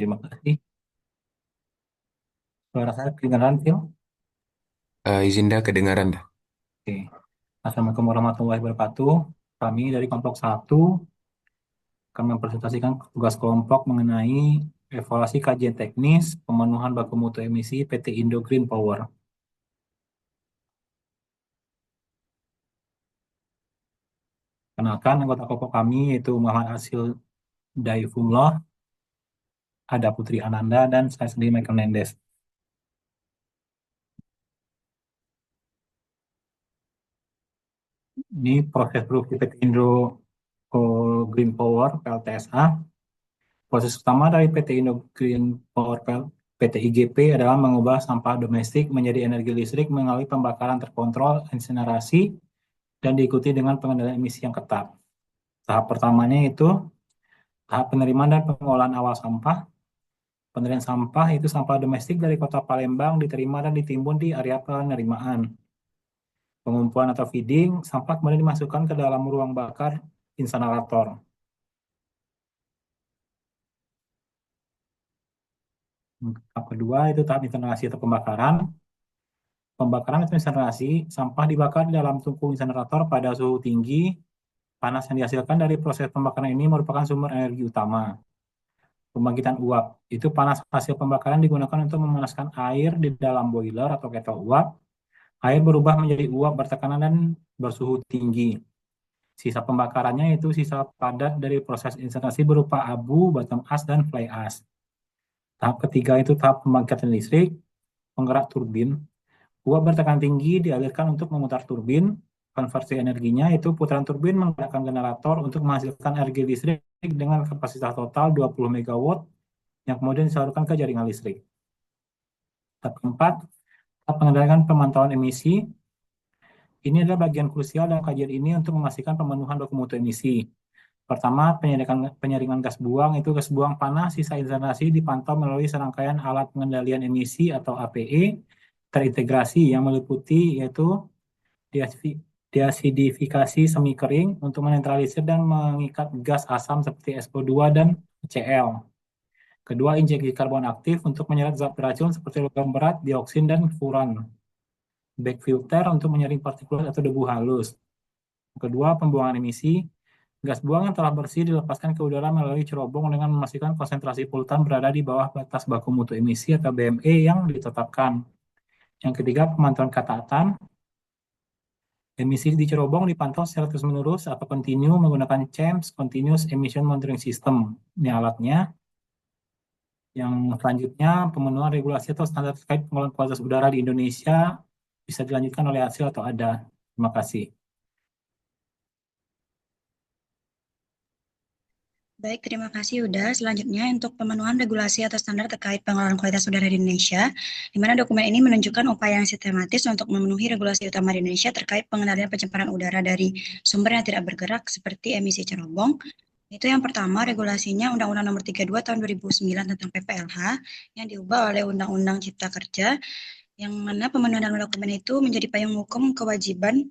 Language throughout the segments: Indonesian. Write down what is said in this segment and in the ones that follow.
terima kasih. Suara saya kedengaran, Phil? Izin dah kedengaran dah. Oke. Assalamualaikum warahmatullahi wabarakatuh. Kami dari kelompok satu akan mempresentasikan tugas kelompok mengenai evaluasi kajian teknis pemenuhan baku mutu emisi PT Indo Green Power. Kenalkan anggota kelompok kami yaitu Muhammad Asil Daifullah, ada Putri Ananda, dan saya sendiri Michael Mendes. Ini proses produksi PT Indo Green Power PLTSA. Proses utama dari PT Indo Green Power PT IGP adalah mengubah sampah domestik menjadi energi listrik melalui pembakaran terkontrol, insinerasi, dan diikuti dengan pengendalian emisi yang ketat. Tahap pertamanya itu tahap penerimaan dan pengolahan awal sampah. Penerimaan sampah itu sampah domestik dari Kota Palembang diterima dan ditimbun di area penerimaan. Pengumpulan atau feeding, sampah kemudian dimasukkan ke dalam ruang bakar insinerator. Tahap kedua itu tahap incinerasi atau pembakaran. Pembakaran atau insinerasi, sampah dibakar di dalam tungku insinerator pada suhu tinggi. Panas yang dihasilkan dari proses pembakaran ini merupakan sumber energi utama. Pembangkitan uap, itu panas hasil pembakaran digunakan untuk memanaskan air di dalam boiler atau kettle uap. Air berubah menjadi uap bertekanan dan bersuhu tinggi. Sisa pembakarannya itu sisa padat dari proses insinerasi berupa abu, bottom ash, dan fly ash. Tahap ketiga itu tahap pembangkitan listrik, penggerak turbin. Uap bertekanan tinggi dialirkan untuk memutar turbin. Konversi energinya itu putaran turbin menggerakkan generator untuk menghasilkan energi listrik dengan kapasitas total 20 megawatt yang kemudian disalurkan ke jaringan listrik. Tahap keempat, tahap pengendalian pemantauan emisi. Ini adalah bagian krusial dalam kajian ini untuk memastikan pemenuhan baku mutu emisi. Pertama, penyaringan gas buang, itu gas buang panas sisa insinerasi dipantau melalui serangkaian alat pengendalian emisi atau APE terintegrasi yang meliputi yaitu deasidifikasi semi kering untuk menetralisir dan mengikat gas asam seperti SO2 dan Cl. Kedua, injeksi karbon aktif untuk menyerap zat beracun seperti logam berat, dioksin, dan furan. Back filter untuk menyaring partikulat atau debu halus. Kedua, pembuangan emisi. Gas buang yang telah bersih dilepaskan ke udara melalui cerobong dengan memastikan konsentrasi polutan berada di bawah batas baku mutu emisi atau BME yang ditetapkan. Yang ketiga, pemantauan ketaatan. Emisi di cerobong dipantau secara terus-menerus atau kontinu menggunakan CEMS, Continuous Emission Monitoring System. Ini alatnya. Yang selanjutnya, pemenuhan regulasi atau standar terkait pengelolaan kualitas udara di Indonesia bisa dilanjutkan oleh hasil atau ada. Terima kasih. Baik, terima kasih Uda. Selanjutnya untuk pemenuhan regulasi atau standar terkait pengelolaan kualitas udara di Indonesia, di mana dokumen ini menunjukkan upaya yang sistematis untuk memenuhi regulasi utama di Indonesia terkait pengendalian pencemaran udara dari sumber yang tidak bergerak seperti emisi cerobong. Itu yang pertama, regulasinya Undang-Undang Nomor 32 Tahun 2009 tentang PPLH yang diubah oleh Undang-Undang Cipta Kerja, yang mana pemenuhan dalam dokumen itu menjadi payung hukum kewajiban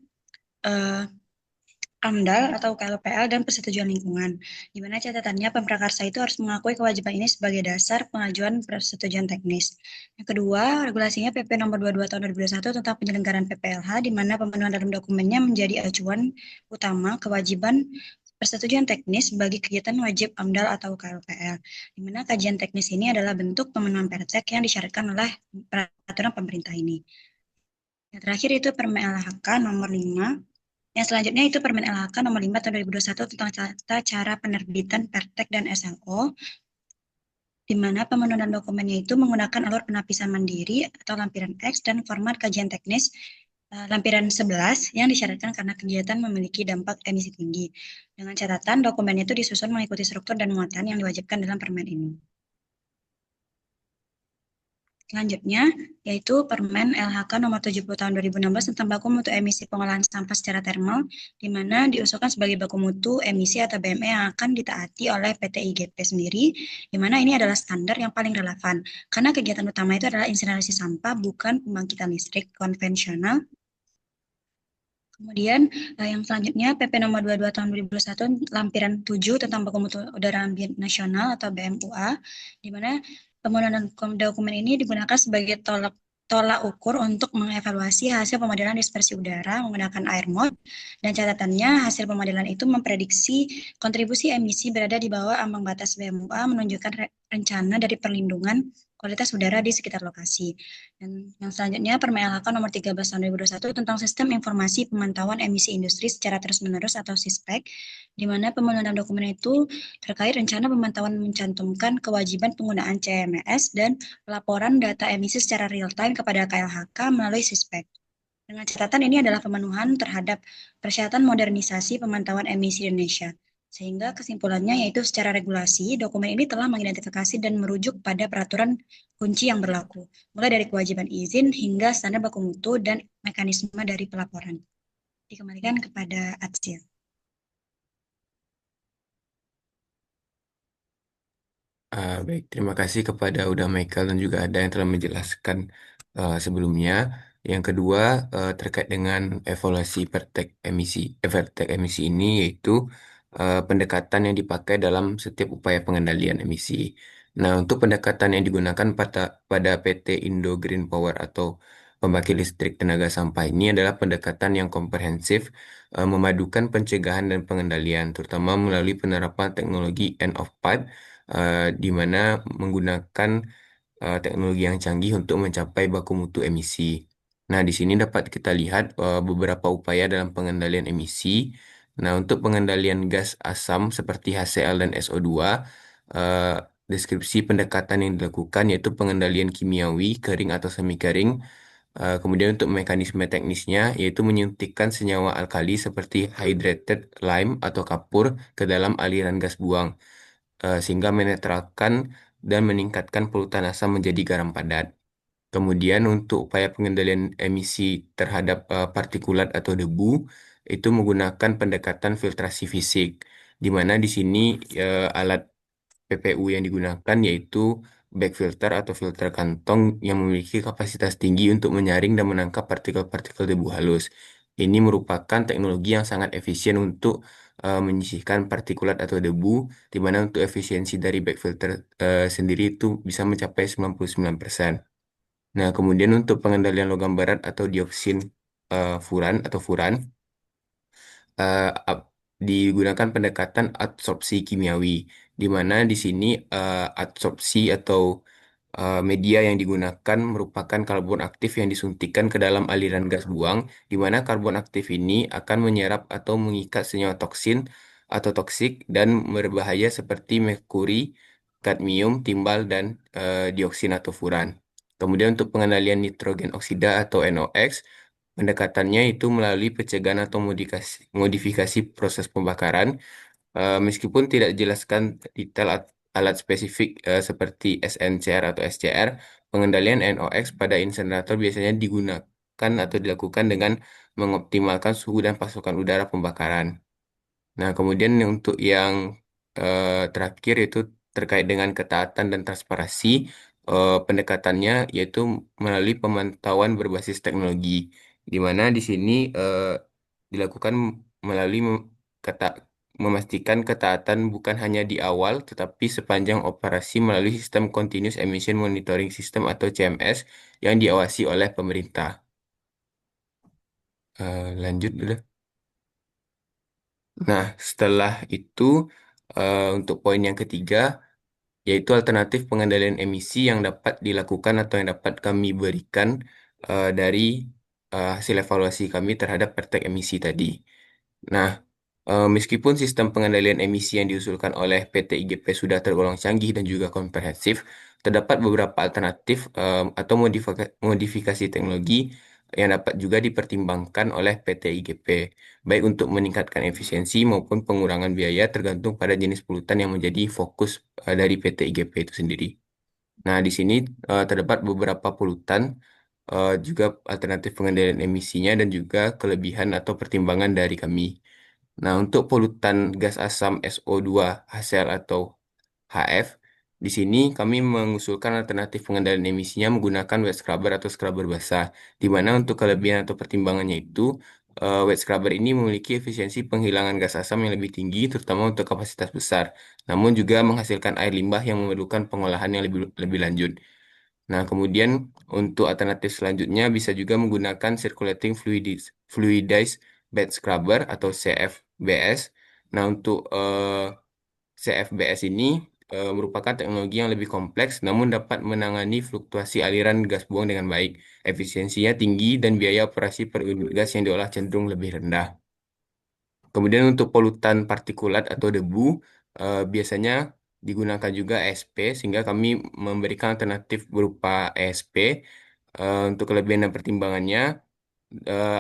AMDAL atau KLPL dan persetujuan lingkungan, di mana catatannya pemprakarsa itu harus mengakui kewajiban ini sebagai dasar pengajuan persetujuan teknis. Yang kedua, regulasinya PP nomor 22 tahun 2021 tentang penyelenggaraan PPLH, di mana pemenuhan dalam dokumennya menjadi acuan utama kewajiban persetujuan teknis bagi kegiatan wajib AMDAL atau KLPL, di mana kajian teknis ini adalah bentuk pemenuhan pertek yang disyaratkan oleh peraturan pemerintah ini. Yang terakhir itu Permen LHK nomor 5. Yang selanjutnya itu Permen LHK nomor 5 tahun 2021 tentang tata cara penerbitan Pertek dan SLO, di mana pemenuhan dokumennya itu menggunakan alur penapisan mandiri atau lampiran X dan format kajian teknis lampiran 11 yang disyaratkan karena kegiatan memiliki dampak emisi tinggi. Dengan catatan dokumen itu disusun mengikuti struktur dan muatan yang diwajibkan dalam permen ini. Selanjutnya, yaitu Permen LHK nomor 70 tahun 2016 tentang baku mutu emisi pengolahan sampah secara termal, di mana diusulkan sebagai baku mutu emisi atau BME yang akan ditaati oleh PT IGP sendiri, di mana ini adalah standar yang paling relevan, karena kegiatan utama itu adalah insinerasi sampah, bukan pembangkitan listrik konvensional. Kemudian yang selanjutnya PP nomor 22 tahun 2021 lampiran 7 tentang Baku Mutu Udara Ambien Nasional atau BMUA, di mana pemodelan dokumen ini digunakan sebagai tolak ukur untuk mengevaluasi hasil pemodelan dispersi udara menggunakan air mod, dan catatannya hasil pemodelan itu memprediksi kontribusi emisi berada di bawah ambang batas BMUA, menunjukkan rencana dari perlindungan kualitas udara di sekitar lokasi. Dan yang selanjutnya Permen LHK nomor 13 tahun 2021 tentang Sistem Informasi Pemantauan Emisi Industri secara terus-menerus atau SISPEC, di mana pemenuhan dokumen itu terkait rencana pemantauan mencantumkan kewajiban penggunaan CMS dan laporan data emisi secara real-time kepada KLHK melalui SISPEC. Dengan catatan ini adalah pemenuhan terhadap persyaratan modernisasi pemantauan emisi di Indonesia. Sehingga kesimpulannya yaitu secara regulasi, dokumen ini telah mengidentifikasi dan merujuk pada peraturan kunci yang berlaku, mulai dari kewajiban izin hingga standar baku mutu dan mekanisme dari pelaporan. Dikembalikan kepada Atsil. Baik, terima kasih kepada Uda Michael dan juga ada yang telah menjelaskan sebelumnya. Yang kedua, terkait dengan evaluasi praktek emisi ini, yaitu pendekatan yang dipakai dalam setiap upaya pengendalian emisi. Nah, untuk pendekatan yang digunakan pada PT Indo Green Power atau pembangkit listrik tenaga sampah ini adalah pendekatan yang komprehensif, memadukan pencegahan dan pengendalian, terutama melalui penerapan teknologi end of pipe, di mana menggunakan teknologi yang canggih untuk mencapai baku mutu emisi. Nah, di sini dapat kita lihat beberapa upaya dalam pengendalian emisi. Nah, untuk pengendalian gas asam seperti HCl dan SO2, eh, deskripsi pendekatan yang dilakukan yaitu pengendalian kimiawi, kering atau semi kering. Kemudian untuk mekanisme teknisnya yaitu menyuntikkan senyawa alkali seperti hydrated lime atau kapur ke dalam aliran gas buang, sehingga menetralkan dan meningkatkan polutan asam menjadi garam padat. Kemudian untuk upaya pengendalian emisi terhadap partikulat atau debu itu menggunakan pendekatan filtrasi fisik, di mana di sini alat PPU yang digunakan yaitu bag filter atau filter kantong yang memiliki kapasitas tinggi untuk menyaring dan menangkap partikel-partikel debu halus. Ini merupakan teknologi yang sangat efisien untuk menyisihkan partikulat atau debu, di mana untuk efisiensi dari bag filter sendiri itu bisa mencapai 99%. Nah, kemudian untuk pengendalian logam berat atau dioksin furan, digunakan pendekatan adsorpsi kimiawi, di mana di sini adsorpsi atau media yang digunakan merupakan karbon aktif yang disuntikkan ke dalam aliran gas buang, di mana karbon aktif ini akan menyerap atau mengikat senyawa toksin atau toksik dan berbahaya seperti merkuri, kadmium, timbal, dan dioksin atau furan. Kemudian untuk pengendalian nitrogen oksida atau NOx, pendekatannya itu melalui pencegahan atau modifikasi proses pembakaran. Meskipun tidak dijelaskan detail alat spesifik seperti SNCR atau SCR, pengendalian NOx pada insenerator biasanya digunakan atau dilakukan dengan mengoptimalkan suhu dan pasokan udara pembakaran. Nah, kemudian untuk yang terakhir itu terkait dengan ketaatan dan transparansi, pendekatannya yaitu melalui pemantauan berbasis teknologi, di mana di sini dilakukan melalui memastikan ketaatan bukan hanya di awal, tetapi sepanjang operasi melalui sistem Continuous Emission Monitoring System atau CMS yang diawasi oleh pemerintah. Lanjut dulu. Nah, setelah itu untuk poin yang ketiga, yaitu alternatif pengendalian emisi yang dapat dilakukan atau yang dapat kami berikan dari hasil evaluasi kami terhadap praktek emisi tadi. Nah, meskipun sistem pengendalian emisi yang diusulkan oleh PT IGP sudah tergolong canggih dan juga komprehensif, terdapat beberapa alternatif atau modifikasi teknologi yang dapat juga dipertimbangkan oleh PT IGP, baik untuk meningkatkan efisiensi maupun pengurangan biaya tergantung pada jenis polutan yang menjadi fokus dari PT IGP itu sendiri. Nah, di sini terdapat beberapa polutan, juga alternatif pengendalian emisinya dan juga kelebihan atau pertimbangan dari kami. Nah, untuk polutan gas asam SO2 hasil atau HF, di sini kami mengusulkan alternatif pengendalian emisinya menggunakan wet scrubber atau scrubber basah, di mana untuk kelebihan atau pertimbangannya itu wet scrubber ini memiliki efisiensi penghilangan gas asam yang lebih tinggi, terutama untuk kapasitas besar, namun juga menghasilkan air limbah yang memerlukan pengolahan yang lebih lebih lanjut. Nah, kemudian untuk alternatif selanjutnya bisa juga menggunakan circulating fluidized bed scrubber atau CFBS. Nah, untuk CFBS ini merupakan teknologi yang lebih kompleks namun dapat menangani fluktuasi aliran gas buang dengan baik. Efisiensinya tinggi dan biaya operasi per unit gas yang diolah cenderung lebih rendah. Kemudian untuk polutan partikulat atau debu, biasanya digunakan juga ESP, sehingga kami memberikan alternatif berupa ESP. Untuk kelebihan dan pertimbangannya,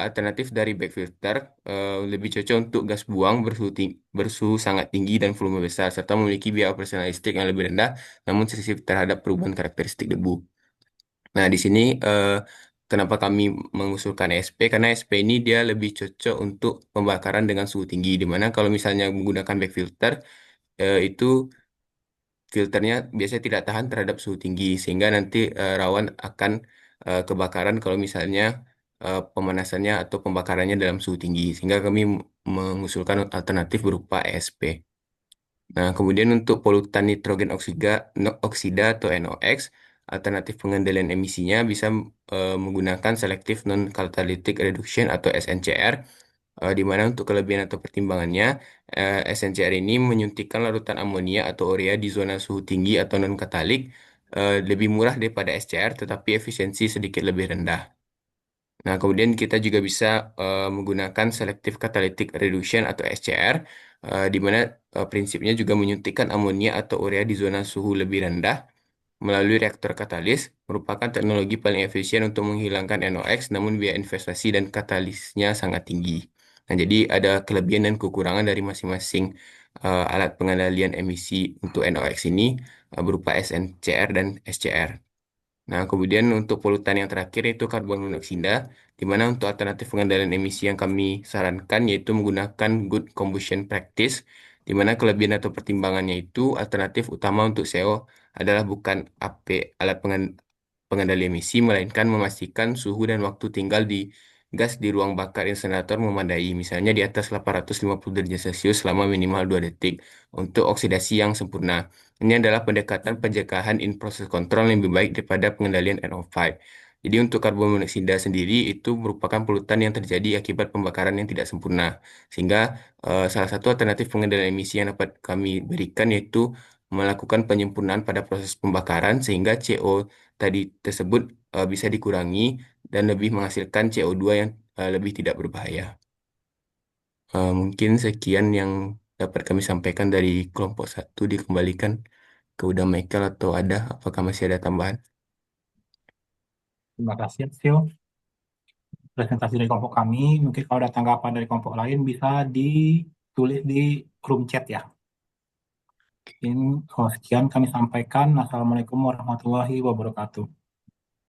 alternatif dari back filter lebih cocok untuk gas buang bersuhu sangat tinggi dan volume besar, serta memiliki biaya operasional listrik yang lebih rendah, namun sensitif terhadap perubahan karakteristik debu. Nah, di sini kenapa kami mengusulkan SP? Karena SP ini dia lebih cocok untuk pembakaran dengan suhu tinggi. Di mana kalau misalnya menggunakan back filter, itu filternya biasanya tidak tahan terhadap suhu tinggi, sehingga nanti rawan akan kebakaran kalau misalnya pemanasannya atau pembakarannya dalam suhu tinggi. Sehingga kami mengusulkan alternatif berupa ESP. Nah, kemudian untuk polutan nitrogen oksida atau NOx, alternatif pengendalian emisinya bisa menggunakan Selective Non-Catalytic Reduction atau SNCR, di mana untuk kelebihan atau pertimbangannya, SNCR ini menyuntikkan larutan amonia atau urea di zona suhu tinggi atau non-katalik, lebih murah daripada SCR, tetapi efisiensi sedikit lebih rendah. Nah, kemudian kita juga bisa menggunakan Selective Catalytic Reduction atau SCR, di mana prinsipnya juga menyuntikkan amonia atau urea di zona suhu lebih rendah melalui reaktor katalis, merupakan teknologi paling efisien untuk menghilangkan NOx, namun biaya investasi dan katalisnya sangat tinggi. Nah, jadi ada kelebihan dan kekurangan dari masing-masing alat pengendalian emisi untuk NOx ini berupa SNCR dan SCR. Nah, kemudian untuk polutan yang terakhir yaitu karbon monoksida, di mana untuk alternatif pengendalian emisi yang kami sarankan yaitu menggunakan Good Combustion Practice, di mana kelebihan atau pertimbangannya itu alternatif utama untuk CO adalah bukan alat pengendali emisi, melainkan memastikan suhu dan waktu tinggal di gas di ruang bakar insenerator memadai, misalnya di atas 850 derajat Celcius selama minimal 2 detik untuk oksidasi yang sempurna. Ini adalah pendekatan pencegahan in process control yang lebih baik daripada pengendalian NO5. Jadi untuk karbon monoksida sendiri itu merupakan polutan yang terjadi akibat pembakaran yang tidak sempurna. Sehingga salah satu alternatif pengendalian emisi yang dapat kami berikan yaitu melakukan penyempurnaan pada proses pembakaran sehingga CO tadi tersebut bisa dikurangi dan lebih menghasilkan CO2 yang lebih tidak berbahaya. Mungkin sekian yang dapat kami sampaikan dari kelompok satu, dikembalikan ke Uda Michael atau ada apakah masih ada tambahan? Terima kasih, Phil. Presentasi dari kelompok kami. Mungkin kalau ada tanggapan dari kelompok lain bisa ditulis di room chat ya. Mungkin kalau sekian kami sampaikan. Assalamualaikum warahmatullahi wabarakatuh.